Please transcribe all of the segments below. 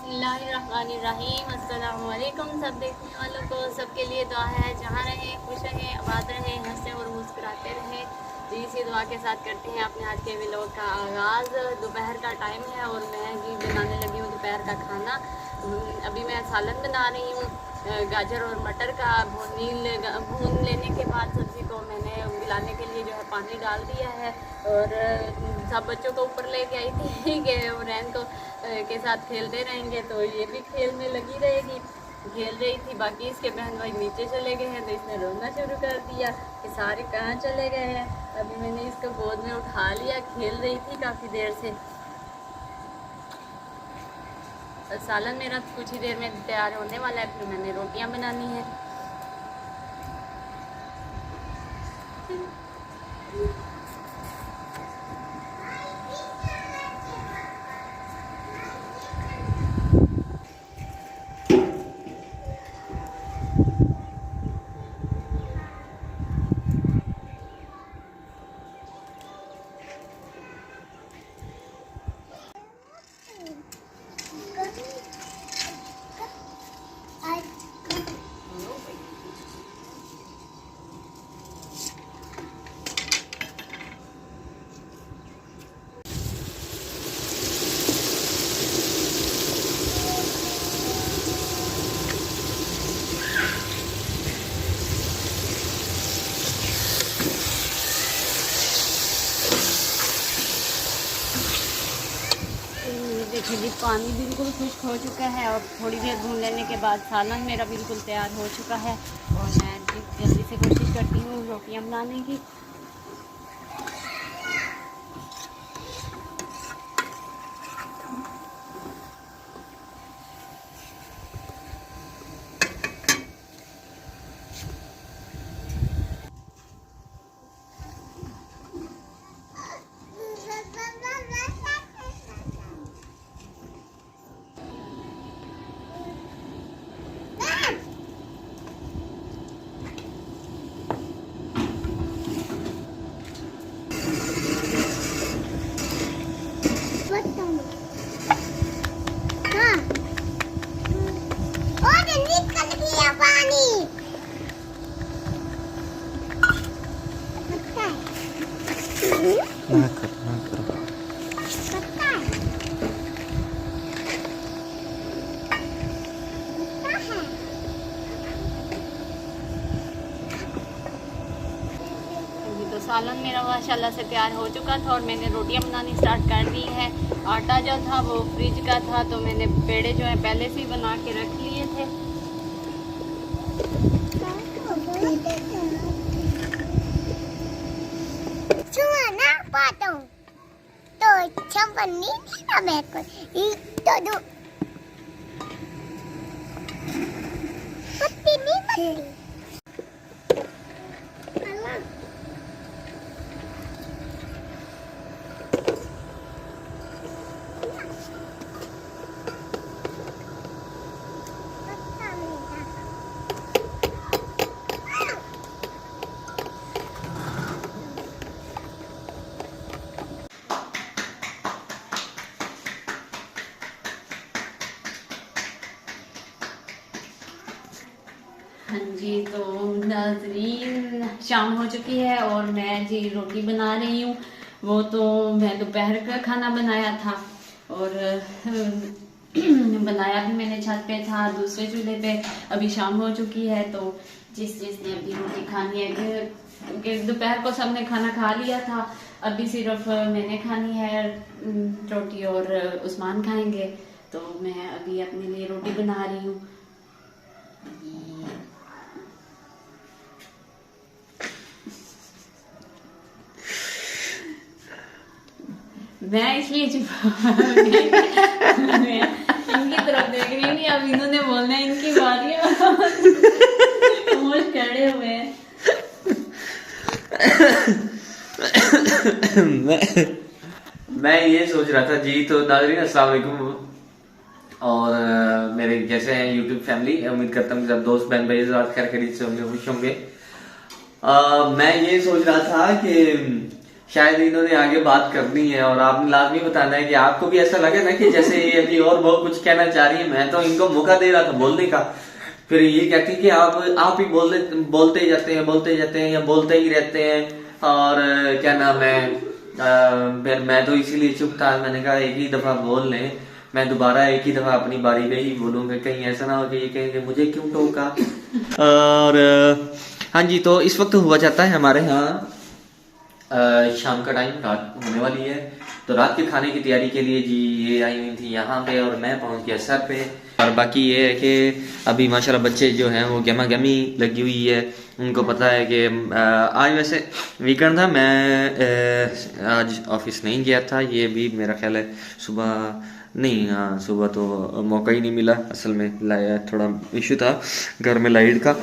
बिस्मिल्लाहिर्रहमानिर्रहीम। अस्सलाम वालेकुम सब देखने वालों को, सबके लिए दुआ है, जहाँ रहें खुश रहें, आबाद रहें, हंसते और मुस्कुराते रहें। जी इसी दुआ के साथ करते हैं अपने आज के व्लॉग का आगाज़। दोपहर का टाइम है और मैं जी बनाने लगी हूँ दोपहर का खाना। अभी मैं सालन बना रही हूँ गाजर और मटर का। भून लेने के बाद सब्ज़ी को मैंने मिलाने के लिए जो है पानी डाल दिया है और सब बच्चों को ऊपर लेके आई थी कि रैन को के साथ खेलते रहेंगे, तो ये भी खेल में लगी रहेगी। खेल रही थी, बाकी इसके बहन भाई नीचे चले गए हैं तो इसने रोना शुरू कर दिया कि सारे कहाँ चले गए हैं। अभी मैंने इसको गोद में उठा लिया, खेल रही थी काफ़ी देर से। सालन मेरा कुछ ही देर में तैयार होने वाला है, फिर मैंने रोटियां बनानी है। देखिए जी पानी बिल्कुल खुश्क हो चुका है और थोड़ी देर भून लेने के बाद सालन मेरा बिल्कुल तैयार हो चुका है और मैं जल्दी से कोशिश करती हूँ रोटियाँ बनाने की। ना करो। तो सालन मेरा माशाल्लाह से तैयार हो चुका था और मैंने रोटियां बनानी स्टार्ट कर दी है। आटा जो था वो फ्रिज का था तो मैंने पेड़े जो है पहले से ही बना के रख लिए थे। तो अच्छा बननी थी ना मेरे को तो दो पत्ती नहीं बनती। हाँ जी, तो नाज़रीन शाम हो चुकी है और मैं जी रोटी बना रही हूँ। वो तो मैं दोपहर का खाना बनाया था और बनाया भी मैंने छत पे था दूसरे चूल्हे पे। अभी शाम हो चुकी है तो जिसने अभी रोटी खानी है, क्योंकि दोपहर को सबने खाना खा लिया था, अभी सिर्फ मैंने खानी है रोटी और उस्मान खाएंगे। तो मैं अभी अपने लिए रोटी बना रही हूँ। मैं इसलिए मैं इनकी तरफ देख रही नहीं, अब इन्होंने बोलना है इनकी बारी है। खड़े हुए हैं। मैं ये सोच रहा था जी। तो नाज़रीन अस्सलाम वालेकुम और मेरे जैसे हैं यूट्यूब फैमिली, उम्मीद करता हूँ कि सब दोस्त बहन भाई खैर खैरियत से होंगे, खुश होंगे। मैं ये सोच रहा था कि शायद इन्होंने आगे बात करनी है और आपने लाजमी बताना है कि आपको भी ऐसा लगे ना कि जैसे ये अभी और बहुत कुछ कहना चाह रही है। मैं तो इनको मौका दे रहा था बोलने का, फिर ये कहती कि आप ही बोलते जाते हैं या बोलते ही रहते हैं। और क्या नाम है, फिर मैं तो इसीलिए चुप था। मैंने कहा एक ही दफा बोल लें, मैं दोबारा एक ही दफा अपनी बारी पे ही बोलूंगा, कहीं ऐसा ना हो कि ये कहेंगे मुझे क्यों टोका। और हाँ जी, तो इस वक्त हुआ जाता है हमारे यहाँ शाम का टाइम, रात होने वाली है। तो रात के खाने की तैयारी के लिए जी ये आई हुई थी यहाँ पे और मैं पहुँच गया सर पे। और बाकी ये है कि अभी माशाल्लाह बच्चे जो हैं वो गमा गमी लगी हुई है। उनको पता है कि आज वैसे वीकेंड था, मैं आज ऑफिस नहीं गया था। ये भी मेरा ख्याल है सुबह नहीं, हाँ सुबह तो मौका ही नहीं मिला। असल में थोड़ा इशू था घर में लाइट का।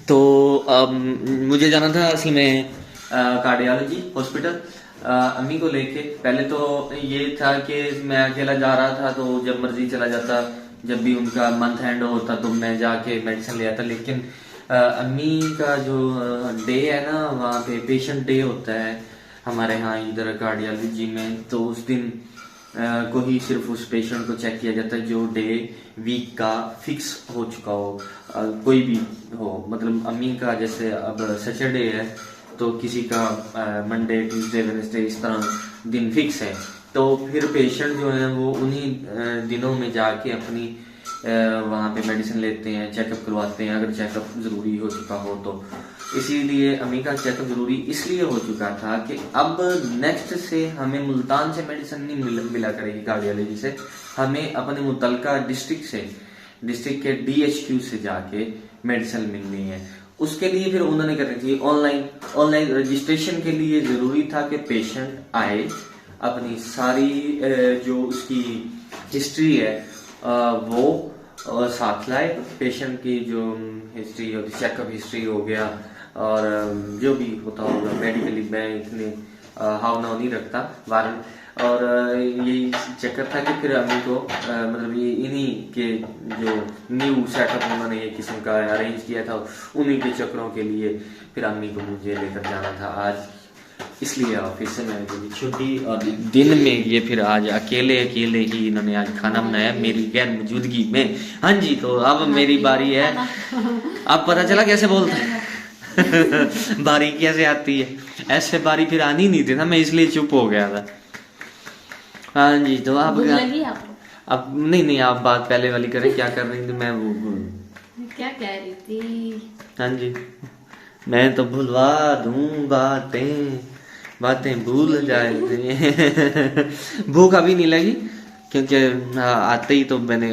तो मुझे जाना था इसी में कार्डियोलॉजी हॉस्पिटल अम्मी को लेके। पहले तो ये था कि मैं अकेला जा रहा था, तो जब मर्जी चला जाता, जब भी उनका मंथ एंड होता तो मैं जाके मेडिसिन ले आता। लेकिन अम्मी का जो डे है ना, वहाँ पे पेशेंट डे होता है हमारे यहाँ इधर कार्डियोलॉजी में। तो उस दिन को ही सिर्फ उस पेशेंट को चेक किया जाता है जो डे वीक का फिक्स हो चुका हो, कोई भी हो। मतलब अम्मी का जैसे अब सैटरडे है तो किसी का मंडे ट्यूसडे वेडनेसडे इस तरह दिन फिक्स है। तो फिर पेशेंट जो है वो उन्हीं दिनों में जाके अपनी वहाँ पे मेडिसिन लेते हैं, चेकअप करवाते हैं अगर चेकअप ज़रूरी हो चुका हो तो। इसीलिए अम्मी का चेकअप ज़रूरी इसलिए हो चुका था कि अब नेक्स्ट से हमें मुल्तान से मेडिसिन नहीं मिला करेगी कार्डियोलॉजी से, हमें अपने मुतलका डिस्ट्रिक्ट के DHQ से जाके मेडिसिन मिलनी है। उसके लिए फिर उन्होंने करनी थी ऑनलाइन रजिस्ट्रेशन के लिए ज़रूरी था कि पेशेंट आए, अपनी सारी जो उसकी हिस्ट्री है वो साथ लाए। पेशेंट की जो हिस्ट्री होती, चेकअप हिस्ट्री हो गया और जो भी होता होगा मेडिकली, मैं इतने हाव नाव नहीं रखता वारंट। और यही चक्कर था कि फिर अम्मी को मतलब ये इन्हीं के जो न्यू सेटअप उन्होंने ये किस्म का अरेंज किया था, उन्हीं के चक्करों के लिए फिर अम्मी को मुझे लेकर जाना था आज। इसलिए ऑफिस से मैंने बोली छुट्टी। और दिन में ये फिर आज अकेले ही इन्होंने आज खाना बनाया मेरी गैर मौजूदगी में। हाँ जी, तो अब मेरी बारी है। अब पता चला कैसे बोलता है बारी कैसे आती है, ऐसे बारी फिर आनी नहीं थी ना, मैं इसलिए चुप हो गया था। हाँ जी, तो आप अब नहीं आप बात पहले वाली करें, क्या कर रही थी? मैं वो क्या कह रही थी? हाँ जी, मैं तो भुलवा दूं बातें भूल जाए। भूख अभी नहीं लगी क्योंकि आते ही तो मैंने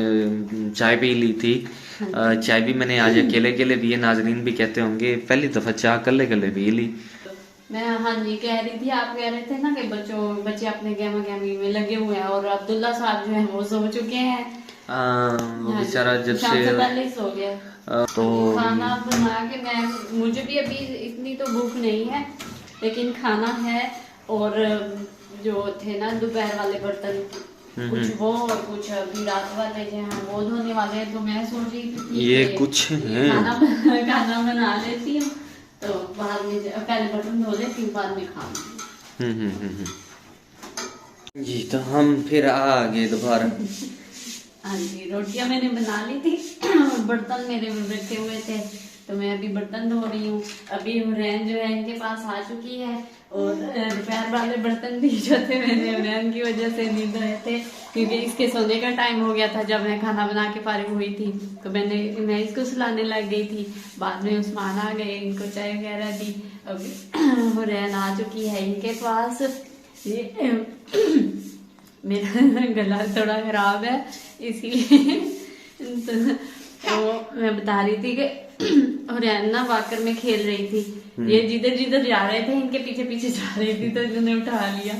चाय पी ली थी। चाय भी मैंने आज अकेले पी है, नाजरीन भी कहते होंगे पहली दफा चाय कल्ले पी ली। मैं हाँ जी कह रही थी, आप कह रहे थे ना कि बच्चे अपने गहमी में लगे हुए हैं और अब्दुल्ला साहब जो है वो सो चुके हैं। वो बेचारा जब से पहले ही सो गया। तो खाना बना के मुझे भी अभी इतनी तो भूख नहीं है, लेकिन खाना है। और जो थे ना दोपहर वाले बर्तन, कुछ वो और कुछ अभी रात वाले जो हैं वो धोने वाले हैं। तो मैं सोच रही थी ये कुछ है खाना बना लेती हूँ, तो बाद में पहले बर्तन धो लेती हूँ, बाद में खाऊंगी। जी, तो हम फिर आ गए दोबारा। हाँ जी, रोटियां मैंने बना ली थी, बर्तन मेरे रखे हुए थे तो मैं अभी बर्तन धो रही हूँ। अभी हुरैन जो है इनके पास आ चुकी है और दोपहर वाले बर्तन भी जो थे मैंने हुरैन की वजह से नहीं धोए थे, क्योंकि इसके सोने का टाइम हो गया था जब मैं खाना बना के फारिग हुई थी। तो मैं इसको सुलाने लग गई थी, बाद में उस्मान आ गए, इनको चाय वगैरह दी। अभी हुरैन आ चुकी है इनके पास। मेरा गला थोड़ा खराब है इसीलिए तो मैं बता रही थी कि हुरैन ना वाकर में खेल रही थी, ये जिधर जिधर जा रहे थे इनके पीछे पीछे जा रही थी, तो इन्होंने उठा लिया।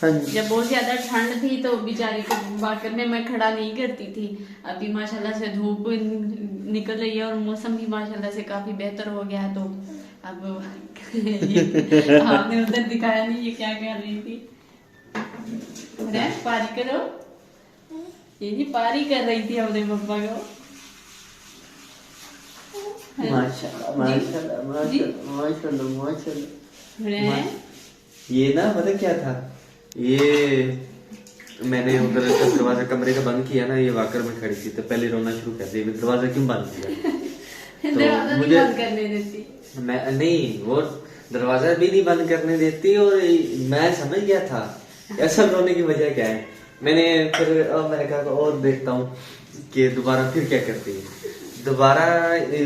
जब बहुत ज्यादा ठंड थी तो बेचारी को वाकर में मैं खड़ा नहीं करती थी। अभी माशाल्लाह से धूप निकल रही है और मौसम भी माशाल्लाह से काफी बेहतर हो गया। तो अब आपने उधर दिखाया नहीं ये क्या कर रही थी। पारी करो, ये जी पारी कर रही थी अपने पप्पा को। माशाल्लाह माशाल्लाह माशाल्लाह माशाल्लाह माशाल्लाह। बड़े हैं। ये ना पता क्या था, ये मैंने उधर जब दरवाजा कमरे का बंद किया ना, ये वाकर में खड़ी थी तो पहले रोना शुरू कर दिया, दरवाजा क्यों बंद किया। दरवाजा मुझे- नहीं बंद करने देती। मैं नहीं, वो दरवाजा भी नहीं बंद करने देती, और मैं समझ गया था ऐसा रोने की वजह क्या है। मैंने फिर मैंने कहा और देखता हूँ कि दोबारा फिर क्या करती है। दोबारा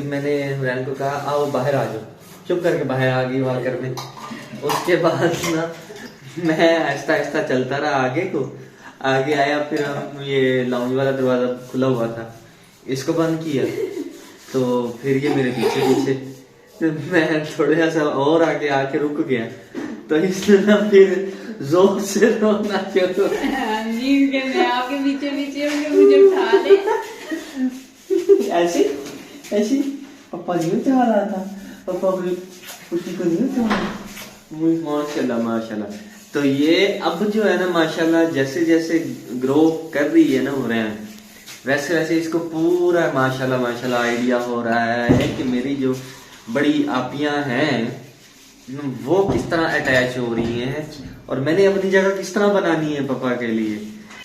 मैंने इमरान को कहा आओ बाहर आ जाओ, चुप करके बाहर आ गई वाकर में। उसके बाद ना मैं आहिस्ता आहिस्ता चलता रहा आगे को, आगे आया, फिर हम ये लाउंज वाला दरवाजा खुला हुआ था, इसको बंद किया, तो फिर ये मेरे पीछे पीछे, तो मैं थोड़ा सा और आगे आके रुक गया, तो इसने ना फिर जोर से रोना शुरू। नींद के मैं आपके पीछे पीछे हूँ कि मुझे उठा ले। ऐसे ऐसे पापा नहीं चाह रहा था, पापा खुशी को नहीं चाह रहा। माशाल्लाह माशाल्लाह। तो ये अब जो है ना माशाल्लाह जैसे जैसे ग्रो कर रही है ना, हो रहे हैं, वैसे वैसे इसको पूरा माशाल्लाह माशाल्लाह आइडिया हो रहा है कि मेरी जो बड़ी आपियां हैं वो किस तरह अटैच हो रही हैं, और मैंने अपनी जगह किस तरह बनानी है पापा के लिए।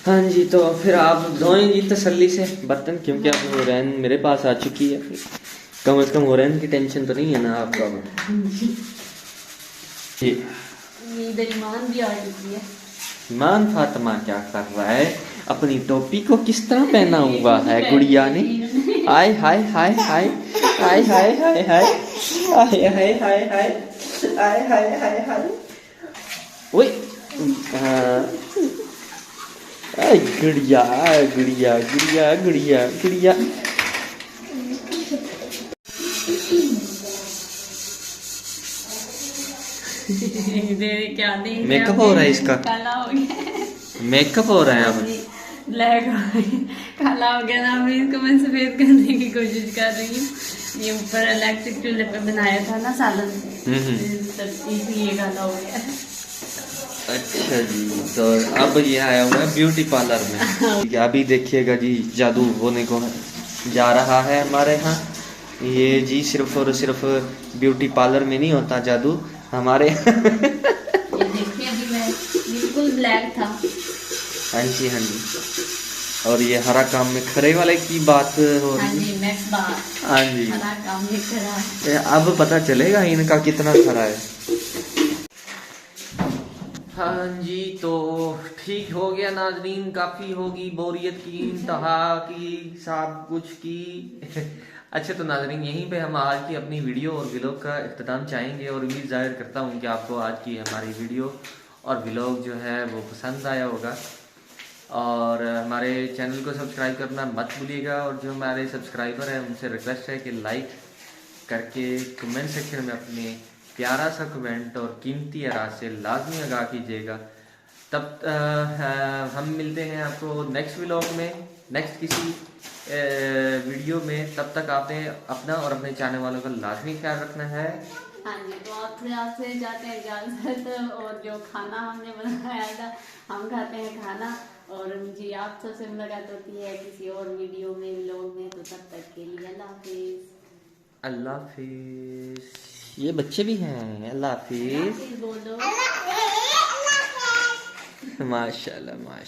हाँ जी, तो फिर आप धोएंगी तसल्ली से बर्तन, क्योंकि अब हुरैन मेरे पास आ चुकी है, कम से कम हुरैन की टेंशन तो नहीं है ना आपका। इधर ईमान भी आ चुकी है। ईमान फातिमा क्या कर रहा है, अपनी टोपी को किस तरह पहना हुआ है गुड़िया ने। हाय हाय हाय हाय हाय हाय हाय हाय हाय हाय हाय हाय हाय हाय हाय हाय। ओए गुड़िया गुड़िया गुड़िया गुड़िया गुड़िया। क्या नहीं, मेकअप हो रहा है इसका, काला हो गया, मेकअप हो रहा है अब। ब्लैक हो गया, काला हो गया ना, अभी इसको मैं सफेद करने की कोशिश कर रही हूँ। ये ऊपर इलेक्ट्रिक चूल्हे पे बनाया था ना सालन, इसलिए काला हो गया। अच्छा जी, तो अब ये आया हुआ है ब्यूटी पार्लर में। अभी देखिएगा जी, जादू होने को जा रहा है हमारे यहाँ। ये जी सिर्फ और सिर्फ ब्यूटी पार्लर में नहीं होता जादू हमारे। ये देखिए अभी मैं बिल्कुल ब्लैक था। हाँ जी हाँ जी, और ये हरा काम में खरे वाले की बात हो हाँ रही है। जी, नेक्स्ट बार हाँ जी, हरा काम में खरा। अब पता चलेगा इनका कितना खरा है। हाँ जी, तो ठीक हो गया नाजरीन, काफ़ी होगी बोरियत की इंतहा की, सब कुछ की। अच्छा, तो नाजरीन यहीं पे हम आज की अपनी वीडियो और व्लॉग का इख्तिताम चाहेंगे, और उम्मीद जाहिर करता हूँ कि आपको आज की हमारी वीडियो और व्लॉग जो है वो पसंद आया होगा। और हमारे चैनल को सब्सक्राइब करना मत भूलिएगा, और जो हमारे सब्सक्राइबर हैं उनसे रिक्वेस्ट है कि लाइक करके कमेंट सेक्शन में अपने प्यारा सा कमेंट और कीमती आराज से लाजमी आगाह कीजिएगा। तब हम मिलते हैं आपको नेक्स्ट व्लॉग में, नेक्स्ट किसी वीडियो में। तब तक आपने अपना और अपने चाहने वालों का लाजमी ख्याल रखना है। हाँ जी, तो आपसे जाते हैं इजाजत, और जो खाना हमने बनाया था हम खाते हैं खाना, और मुझे आप सबसे मुलाकात होती है किसी और वीडियो में, व्लॉग में। तो तब तक के लिए अल्लाह हाफिज। अल्लाह हाफिज। ये बच्चे भी हैं। अल्लाह हाफिज बोलो। माशाल्लाह माशाल्लाह।